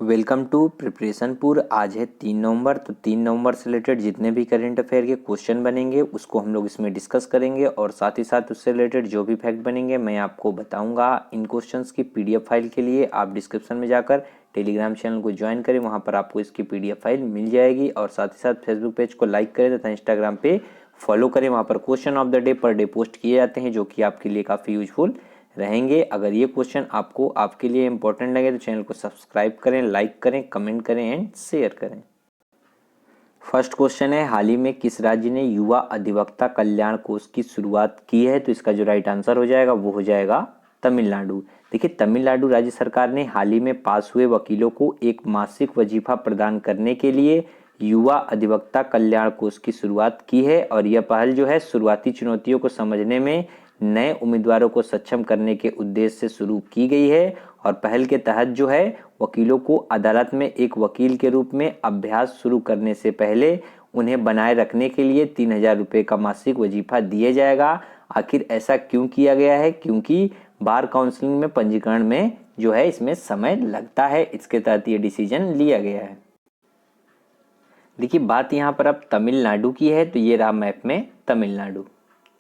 Welcome to प्रिपरेशनपुर। आज है 3 नवंबर। तो 3 नवंबर से रिलेटेड जितने भी करंट अफेयर के क्वेश्चन बनेंगे उसको हम लोग इसमें डिस्कस करेंगे और साथ ही साथ उससे रिलेटेड जो भी फैक्ट बनेंगे मैं आपको बताऊंगा। इन क्वेश्चंस की पीडीएफ फाइल के लिए आप डिस्क्रिप्शन में जाकर टेलीग्राम चैनल को ज्वाइन करें, वहाँ पर आपको इसकी पीडीएफ फाइल मिल जाएगी। और साथ ही साथ फेसबुक पेज को लाइक करें तथा इंस्टाग्राम पे फॉलो करें, वहाँ पर question of the day per day post किए जाते हैं जो कि आपके लिए काफ़ी यूजफुल रहेंगे। अगर ये क्वेश्चन आपको आपके लिए इंपॉर्टेंट लगे तो चैनल को सब्सक्राइब करें, लाइक करें, कमेंट करें एंड शेयर करें। फर्स्ट क्वेश्चन है, हाल ही में किस राज्य ने युवा अधिवक्ता कल्याण कोष की शुरुआत की है? तो इसका जो राइट आंसर हो जाएगा वो हो जाएगा तमिलनाडु। देखिए, तमिलनाडु राज्य सरकार ने हाल ही में पास हुए वकीलों को एक मासिक वजीफा प्रदान करने के लिए युवा अधिवक्ता कल्याण कोष की शुरुआत की है। और यह पहल जो है शुरुआती चुनौतियों को समझने में नए उम्मीदवारों को सक्षम करने के उद्देश्य से शुरू की गई है। और पहल के तहत जो है वकीलों को अदालत में एक वकील के रूप में अभ्यास शुरू करने से पहले उन्हें बनाए रखने के लिए 3,000 रुपये का मासिक वजीफा दिया जाएगा। आखिर ऐसा क्यों किया गया है? क्योंकि बार काउंसलिंग में पंजीकरण में जो है इसमें समय लगता है, इसके तहत ये डिसीजन लिया गया है। देखिए, बात यहाँ पर अब तमिलनाडु की है, तो ये रहा मैप में तमिलनाडु।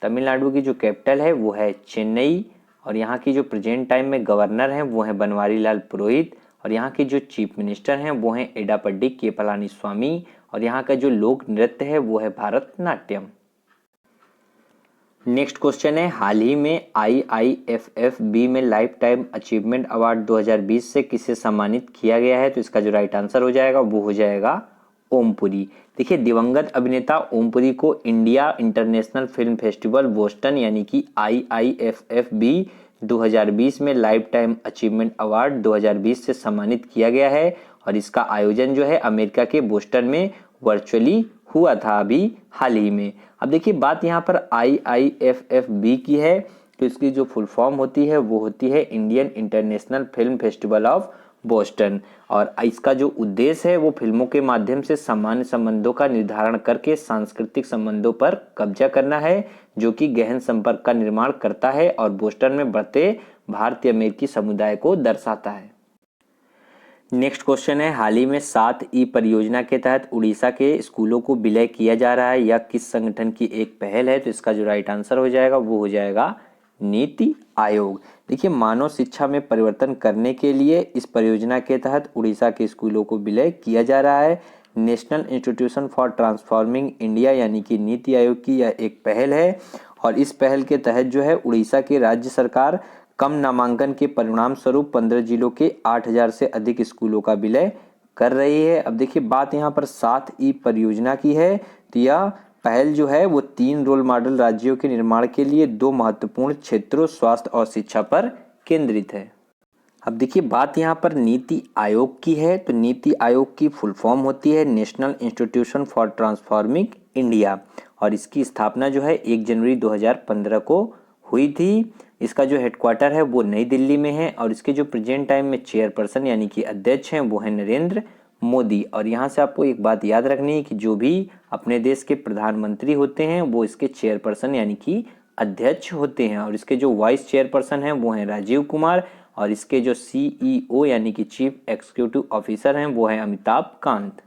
तमिलनाडु की जो कैपिटल है वो है चेन्नई और यहाँ की जो प्रेजेंट टाइम में गवर्नर हैं वो हैं बनवारी लाल पुरोहित और यहाँ के जो चीफ मिनिस्टर हैं वो हैं एडापड्डी के पलानीस्वामी और यहाँ का जो लोक नृत्य है वो है भारतनाट्यम। नेक्स्ट क्वेश्चन है, हाल ही में IIFFB में लाइफ टाइम अचीवमेंट अवार्ड 2020 से किसे सम्मानित किया गया है? तो इसका जो राइट आंसर हो जाएगा वो हो जाएगा ओमपुरी। देखिए, दिवंगत अभिनेता ओमपुरी को India international film festival Boston यानी कि IIFFB 2020 में लाइफ टाइम अचीवमेंट अवार्ड 2020 से सम्मानित किया गया है और इसका आयोजन जो है अमेरिका के बोस्टन में वर्चुअली हुआ था अभी हाल ही में। अब देखिए, बात यहाँ पर IIFFB की है तो इसकी जो फुल फॉर्म होती है वो होती है Indian international film festival of Boston और इसका जो उद्देश्य है वो फिल्मों के माध्यम से सामान्य संबंधों का निर्धारण करके सांस्कृतिक संबंधों पर कब्जा करना है, जो कि गहन संपर्क का निर्माण करता है और बोस्टन में बढ़ते भारतीय अमेरिकी समुदाय को दर्शाता है। नेक्स्ट क्वेश्चन है, हाल ही में 7E परियोजना के तहत उड़ीसा के स्कूलों को विलय किया जा रहा है, यह किस संगठन की एक पहल है? तो इसका जो राइट आंसर हो जाएगा वो हो जाएगा नीति आयोग। देखिए, मानव शिक्षा में परिवर्तन करने के लिए इस परियोजना के तहत उड़ीसा के स्कूलों को विलय किया जा रहा है। National institution for transforming India यानी कि नीति आयोग की यह एक पहल है और इस पहल के तहत जो है उड़ीसा की राज्य सरकार कम नामांकन के परिणाम स्वरूप 15 जिलों के 8,000 से अधिक स्कूलों का विलय कर रही है। अब देखिए, बात यहाँ पर 7E परियोजना की है तो यह पहल जो है वो 3 रोल मॉडल राज्यों के निर्माण के लिए 2 महत्वपूर्ण क्षेत्रों स्वास्थ्य और शिक्षा पर केंद्रित है। अब देखिए, बात यहाँ पर नीति आयोग की है तो नीति आयोग की फुल फॉर्म होती है national institution for transforming India और इसकी स्थापना जो है 1 जनवरी 2015 को हुई थी। इसका जो हेडक्वार्टर है वो नई दिल्ली में है और इसके जो प्रेजेंट टाइम में चेयरपर्सन यानी कि अध्यक्ष हैं वो है नरेंद्र मोदी। और यहाँ से आपको एक बात याद रखनी है कि जो भी अपने देश के प्रधानमंत्री होते हैं वो इसके चेयरपर्सन यानी कि अध्यक्ष होते हैं और इसके जो वाइस चेयरपर्सन हैं वो हैं राजीव कुमार और इसके जो CEO यानी कि चीफ एग्जीक्यूटिव ऑफिसर हैं वो हैं अमिताभ कांत।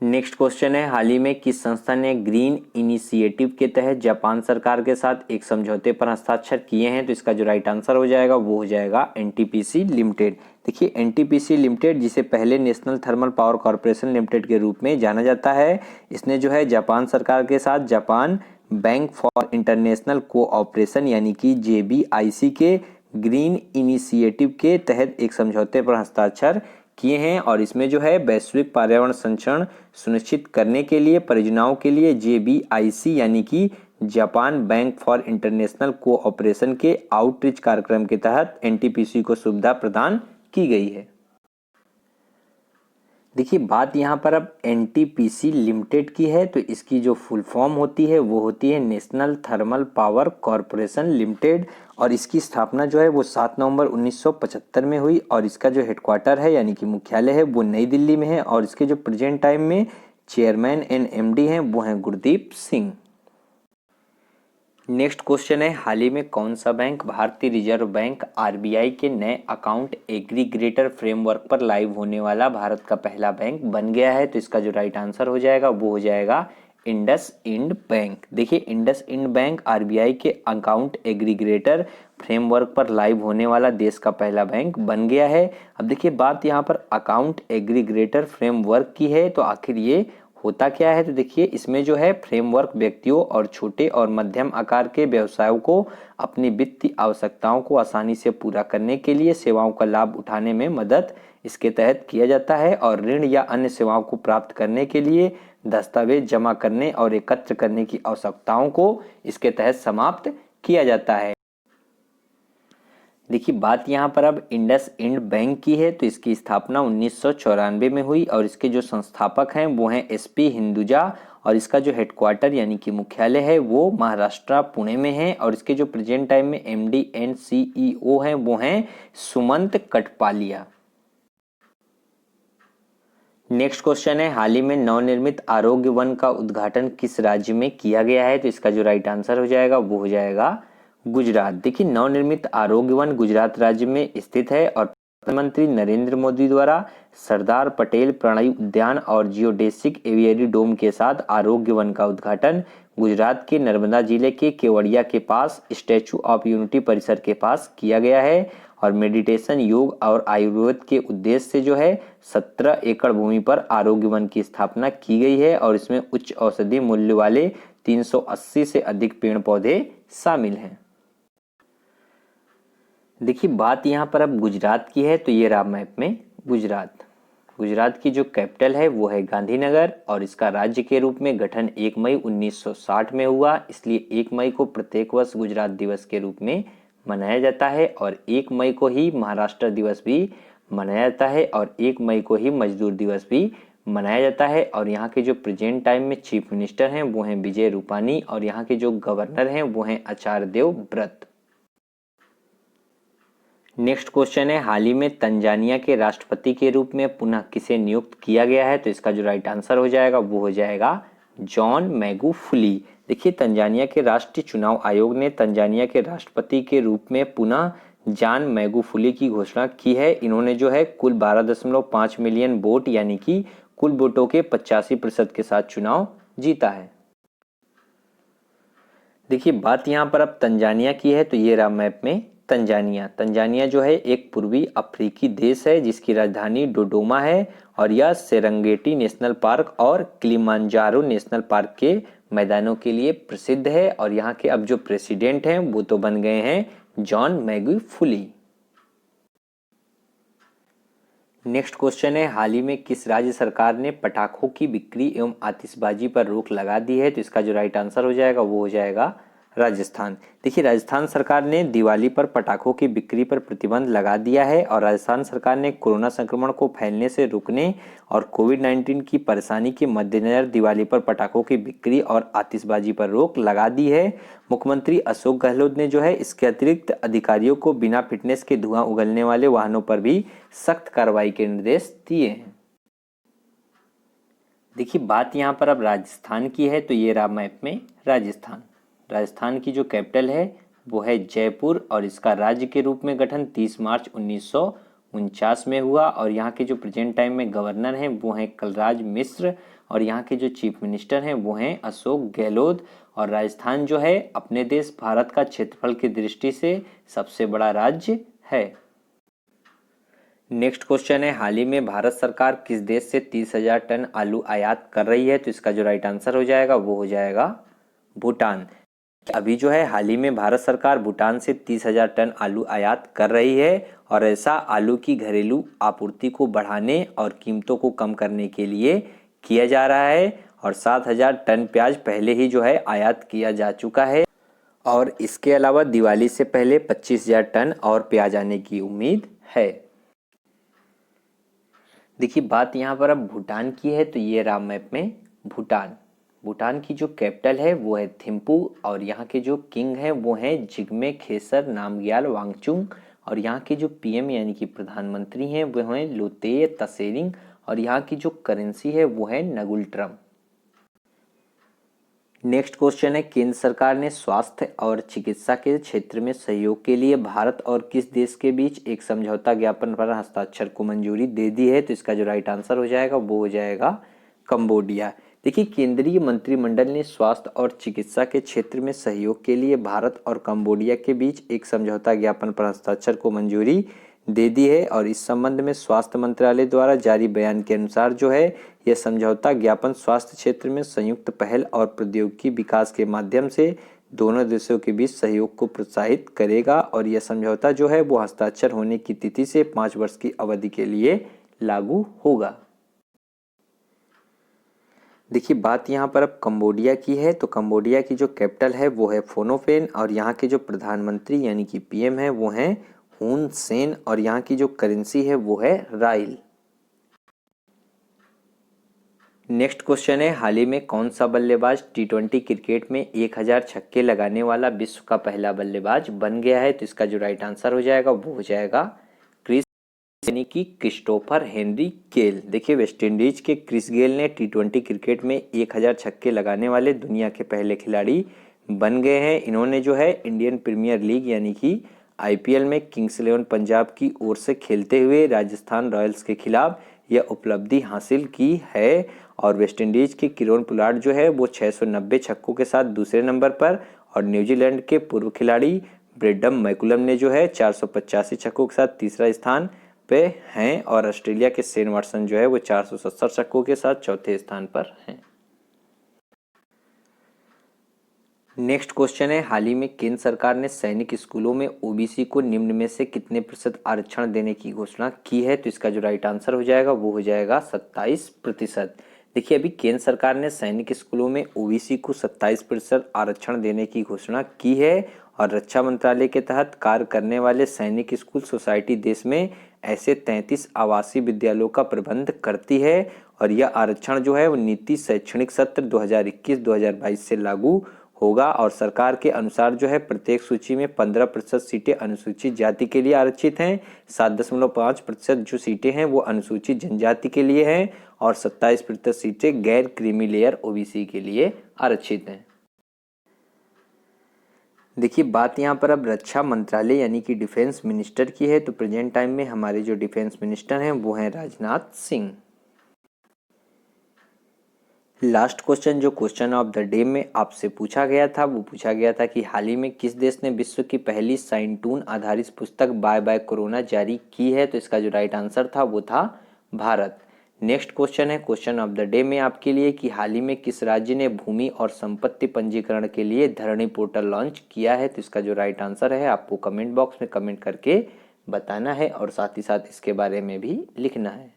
नेक्स्ट क्वेश्चन है, हाल ही में किस संस्था ने ग्रीन इनिशिएटिव के तहत जापान सरकार के साथ एक समझौते पर हस्ताक्षर किए हैं? तो इसका जो राइट आंसर हो जाएगा वो हो जाएगा NTPC लिमिटेड। देखिए, NTPC लिमिटेड जिसे पहले national thermal power corporation limited के रूप में जाना जाता है, इसने जो है जापान सरकार के साथ Japan bank for international cooperation यानी कि JBIC के ग्रीन इनिशिएटिव के तहत एक समझौते पर हस्ताक्षर किए हैं और इसमें जो है वैश्विक पर्यावरण संरक्षण सुनिश्चित करने के लिए परियोजनाओं के लिए JBIC यानी कि Japan bank for international cooperation के आउटरीच कार्यक्रम के तहत NTPC को सुविधा प्रदान की गई है। देखिए, बात यहाँ पर अब NTPC लिमिटेड की है तो इसकी जो फुल फॉर्म होती है वो होती है national thermal power corporation limited और इसकी स्थापना जो है वो 7 नवंबर 1975 में हुई और इसका जो हेडक्वार्टर है यानी कि मुख्यालय है वो नई दिल्ली में है और इसके जो प्रेजेंट टाइम में चेयरमैन एंड MD हैं वो हैं गुरदीप सिंह। नेक्स्ट क्वेश्चन है, हाल ही में कौन सा बैंक भारतीय रिजर्व बैंक आरबीआई के नए अकाउंट एग्रीगेटर फ्रेमवर्क पर लाइव होने वाला भारत का पहला बैंक बन गया है? तो इसका जो राइट आंसर हो जाएगा वो हो जाएगा इंडस इंड बैंक। देखिए इंडस इंड बैंक आरबीआई के अकाउंट एग्रीगेटर फ्रेमवर्क पर लाइव होने वाला देश का पहला बैंक बन गया है। अब देखिए बात यहाँ पर अकाउंट एग्रीगेटर फ्रेमवर्क की है, तो आखिर ये होता क्या है? तो देखिए इसमें जो है फ्रेमवर्क व्यक्तियों और छोटे और मध्यम आकार के व्यवसायों को अपनी वित्तीय आवश्यकताओं को आसानी से पूरा करने के लिए सेवाओं का लाभ उठाने में मदद इसके तहत किया जाता है, और ऋण या अन्य सेवाओं को प्राप्त करने के लिए दस्तावेज जमा करने और एकत्र करने की आवश्यकताओं को इसके तहत समाप्त किया जाता है। देखिए बात यहाँ पर अब इंडस इंड बैंक की है, तो इसकी स्थापना 1994 में हुई और इसके जो संस्थापक हैं वो हैं एसपी हिंदुजा, और इसका जो हेडक्वार्टर यानी कि मुख्यालय है वो महाराष्ट्र पुणे में है, और इसके जो प्रेजेंट टाइम में एमडी एंड सीईओ हैं वो हैं सुमंत कटपालिया। नेक्स्ट क्वेश्चन है, हाल ही में नवनिर्मित आरोग्य वन का उद्घाटन किस राज्य में किया गया है? तो इसका जो राइट आंसर हो जाएगा वो हो जाएगा गुजरात। देखिए नवनिर्मित आरोग्य वन गुजरात राज्य में स्थित है, और प्रधानमंत्री नरेंद्र मोदी द्वारा सरदार पटेल प्रणय उद्यान और जियोडेसिक एवियरी डोम के साथ आरोग्य वन का उद्घाटन गुजरात के नर्मदा जिले के केवड़िया के पास स्टैचू ऑफ यूनिटी परिसर के पास किया गया है, और मेडिटेशन, योग और आयुर्वेद के उद्देश्य से जो है 17 एकड़ भूमि पर आरोग्य वन की स्थापना की गई है, और इसमें उच्च औषधि मूल्य वाले 380 से अधिक पेड़ पौधे शामिल हैं। देखिए बात यहाँ पर अब गुजरात की है, तो ये रहा मैप में गुजरात। गुजरात की जो कैपिटल है वो है गांधीनगर, और इसका राज्य के रूप में गठन 1 मई 1960 में हुआ, इसलिए 1 मई को प्रत्येक वर्ष गुजरात दिवस के रूप में मनाया जाता है, और 1 मई को ही महाराष्ट्र दिवस भी मनाया जाता है, और 1 मई को ही मजदूर दिवस भी मनाया जाता है। और यहाँ के जो प्रेजेंट टाइम में चीफ मिनिस्टर हैं वो हैं विजय रूपानी, और यहाँ के जो गवर्नर हैं वो हैं आचार्य देवव्रत। नेक्स्ट क्वेश्चन है, हाल ही में तंजानिया के राष्ट्रपति के रूप में पुनः किसे नियुक्त किया गया है? तो इसका जो राइट आंसर हो जाएगा वो हो जाएगा जॉन मैगुफुली। देखिए तंजानिया के राष्ट्रीय चुनाव आयोग ने तंजानिया के राष्ट्रपति के रूप में पुनः जॉन मैगुफुली की घोषणा की है। इन्होंने जो है कुल 12.5 मिलियन वोट यानी कि कुल वोटों के 85% के साथ चुनाव जीता है। देखिए बात यहाँ पर अब तंजानिया की है, तो ये रहा मैप में तंजानिया। तंजानिया जो है एक पूर्वी अफ्रीकी देश है जिसकी राजधानी डोडोमा है, और यह सेरेंगेटी नेशनल पार्क और किलिमांजारो नेशनल पार्क के मैदानों के लिए प्रसिद्ध है, और यहाँ के अब जो प्रेसिडेंट हैं वो तो बन गए हैं जॉन मैगुफुली। नेक्स्ट क्वेश्चन है, हाल ही में किस राज्य सरकार ने पटाखों की बिक्री एवं आतिशबाजी पर रोक लगा दी है? तो इसका जो राइट आंसर हो जाएगा वो हो जाएगा राजस्थान। देखिए राजस्थान सरकार ने दिवाली पर पटाखों की बिक्री पर प्रतिबंध लगा दिया है, और राजस्थान सरकार ने कोरोना संक्रमण को फैलने से रोकने और कोविड-19 की परेशानी के मद्देनजर दिवाली पर पटाखों की बिक्री और आतिशबाजी पर रोक लगा दी है। मुख्यमंत्री अशोक गहलोत ने जो है इसके अतिरिक्त अधिकारियों को बिना फिटनेस के धुआं उगलने वाले वाहनों पर भी सख्त कार्रवाई के निर्देश दिए हैं। देखिए बात यहाँ पर अब राजस्थान की है, तो ये रहा मैप में राजस्थान। राजस्थान की जो कैपिटल है वो है जयपुर, और इसका राज्य के रूप में गठन 30 मार्च 1949 में हुआ, और यहाँ के जो प्रेजेंट टाइम में गवर्नर हैं वो हैं कलराज मिश्र, और यहाँ के जो चीफ मिनिस्टर हैं वो हैं अशोक गहलोत। और राजस्थान जो है अपने देश भारत का क्षेत्रफल की दृष्टि से सबसे बड़ा राज्य है। नेक्स्ट क्वेश्चन है, हाल ही में भारत सरकार किस देश से 30,000 टन आलू आयात कर रही है? तो इसका जो राइट आंसर हो जाएगा वो हो जाएगा भूटान। अभी जो है हाल ही में भारत सरकार भूटान से 30,000 टन आलू आयात कर रही है, और ऐसा आलू की घरेलू आपूर्ति को बढ़ाने और कीमतों को कम करने के लिए किया जा रहा है, और 7,000 टन प्याज पहले ही जो है आयात किया जा चुका है, और इसके अलावा दिवाली से पहले 25,000 टन और प्याज आने की उम्मीद है। देखिए बात यहाँ पर अब भूटान की है, तो ये रहा मैप में भूटान। भूटान की जो कैपिटल है वो है थिम्पू, और यहाँ के जो किंग हैं वो हैं जिग्मे खेसर नामग्याल वांगचुक, और यहाँ के जो पीएम यानी कि प्रधानमंत्री हैं वो हैं लोतेय तसेरिंग, और यहाँ की जो करेंसी है वो है नगुल ट्रम। नेक्स्ट क्वेश्चन है, केंद्र सरकार ने स्वास्थ्य और चिकित्सा के क्षेत्र में सहयोग के लिए भारत और किस देश के बीच एक समझौता ज्ञापन पर हस्ताक्षर को मंजूरी दे दी है? तो इसका जो राइट आंसर हो जाएगा वो हो जाएगा कंबोडिया। देखिए, केंद्रीय मंत्रिमंडल ने स्वास्थ्य और चिकित्सा के क्षेत्र में सहयोग के लिए भारत और कंबोडिया के बीच एक समझौता ज्ञापन पर हस्ताक्षर को मंजूरी दे दी है और इस संबंध में स्वास्थ्य मंत्रालय द्वारा जारी बयान के अनुसार जो है यह समझौता ज्ञापन स्वास्थ्य क्षेत्र में संयुक्त पहल और प्रौद्योगिकी विकास के माध्यम से दोनों देशों के बीच सहयोग को प्रोत्साहित करेगा और यह समझौता जो है वो हस्ताक्षर होने की तिथि से 5 वर्ष की अवधि के लिए लागू होगा। देखिए, बात यहाँ पर अब कंबोडिया की है, तो कंबोडिया की जो कैपिटल है वो है फोनोफेन और यहाँ के जो प्रधानमंत्री यानी कि पीएम है वो हैं हुन सेन और यहाँ की जो करेंसी है वो है राइल। नेक्स्ट क्वेश्चन है, हाल ही में कौन सा बल्लेबाज टी20 क्रिकेट में 1000 छक्के लगाने वाला विश्व का पहला बल्लेबाज बन गया है? तो इसका जो राइट आंसर हो जाएगा वो हो जाएगा क्रिस यानी कि क्रिस्टोफर हेनरी गेल। देखिए, वेस्टइंडीज के क्रिस गेल ने टी20 क्रिकेट में 1000 छक्के लगाने वाले दुनिया के पहले खिलाड़ी बन गए हैं। इन्होंने जो है इंडियन प्रीमियर लीग यानी कि आईपीएल में किंग्स 11 पंजाब की ओर से खेलते हुए राजस्थान रॉयल्स के खिलाफ यह उपलब्धि हासिल की है और वेस्टइंडीज के किरोन पोलार्ड जो है वो 690 छक्कों के साथ दूसरे नंबर पर और न्यूजीलैंड के पूर्व खिलाड़ी ब्रेडम मैकुलम ने जो है 485 छक्कों के साथ तीसरा स्थान पे हैं और ऑस्ट्रेलिया के शेन वाटसन जो है वो 470 छक्कों के साथ चौथे स्थान पर हैं। नेक्स्ट क्वेश्चन है, हाल ही में केंद्र सरकार ने सैनिक स्कूलों में ओबीसी को निम्न में से कितने प्रतिशत आरक्षण देने की घोषणा की है? तो इसका जो राइट आंसर हो जाएगा वो हो जाएगा 27%। देखिए, अभी केंद्र सरकार ने सैनिक स्कूलों में ओबीसी को 27% आरक्षण देने की घोषणा की है और रक्षा मंत्रालय के तहत कार्य करने वाले सैनिक स्कूल सोसाइटी देश में ऐसे 33 आवासीय विद्यालयों का प्रबंध करती है और यह आरक्षण जो है वो नीति शैक्षणिक सत्र 2021-2022 से लागू होगा और सरकार के अनुसार जो है प्रत्येक सूची में 15% सीटें अनुसूचित जाति के लिए आरक्षित हैं, 7.5% जो सीटें हैं वो अनुसूचित जनजाति के लिए हैं और 27% सीटें गैर क्रीमी लेयर ओबीसी के लिए आरक्षित हैं। देखिए, बात यहाँ पर अब रक्षा मंत्रालय यानी कि डिफेंस मिनिस्टर की है, तो प्रेजेंट टाइम में हमारे जो डिफेंस मिनिस्टर हैं वो हैं राजनाथ सिंह। लास्ट क्वेश्चन जो क्वेश्चन ऑफ द डे में आपसे पूछा गया था वो पूछा गया था कि हाल ही में किस देश ने विश्व की पहली साइंटून आधारित पुस्तक बाय बाय कोरोना जारी की है? तो इसका जो राइट आंसर था वो था भारत। नेक्स्ट क्वेश्चन है क्वेश्चन ऑफ द डे में आपके लिए कि हाल ही में किस राज्य ने भूमि और संपत्ति पंजीकरण के लिए धरणी पोर्टल लॉन्च किया है? तो इसका जो राइट आंसर है आपको कमेंट बॉक्स में कमेंट करके बताना है और साथ ही साथ इसके बारे में भी लिखना है।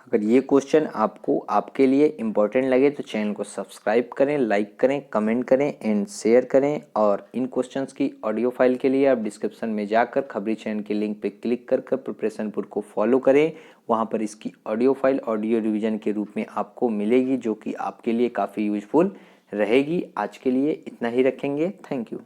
अगर ये क्वेश्चन आपको आपके लिए इम्पोर्टेंट लगे तो चैनल को सब्सक्राइब करें, लाइक करें, कमेंट करें एंड शेयर करें और इन क्वेश्चंस की ऑडियो फाइल के लिए आप डिस्क्रिप्शन में जाकर खबरी चैनल के लिंक पे क्लिक कर प्रिपरेशन बुक को फॉलो करें। वहाँ पर इसकी ऑडियो फाइल ऑडियो रिवीजन के रूप में आपको मिलेगी जो कि आपके लिए काफ़ी यूजफुल रहेगी। आज के लिए इतना ही रखेंगे। Thank you.